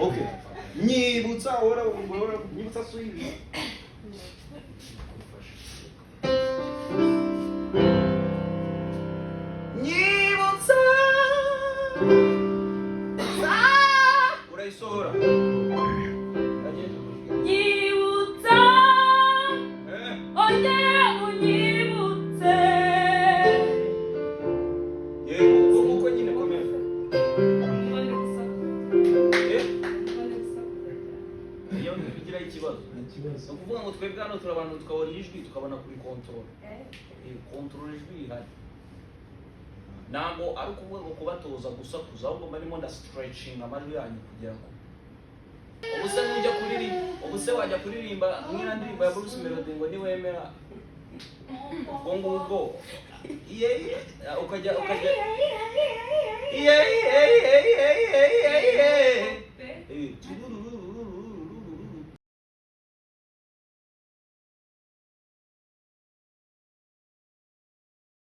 오케이. 니부자 뭐라고 니부자 수입이. 니부자 ora isso ora. 니부자 언제라고 니부자 얘 como coñine come? Iyo bigira ikibazo. No kuvuga ngo twebwe hano turabana tukabona ijwi tukabona kuri control. Control ijwi ihari. Ntabwo ari ukuvuga ngo kubatoza gusakuza ahubwo barimo nda stretching amajwi yanyu kugira ngo ubuse nujya kuririmba ubuse wajya kuririmba nk'ina ndirimbo ya Bruce Melody ngo niwemera ubwo ngubwo ukajya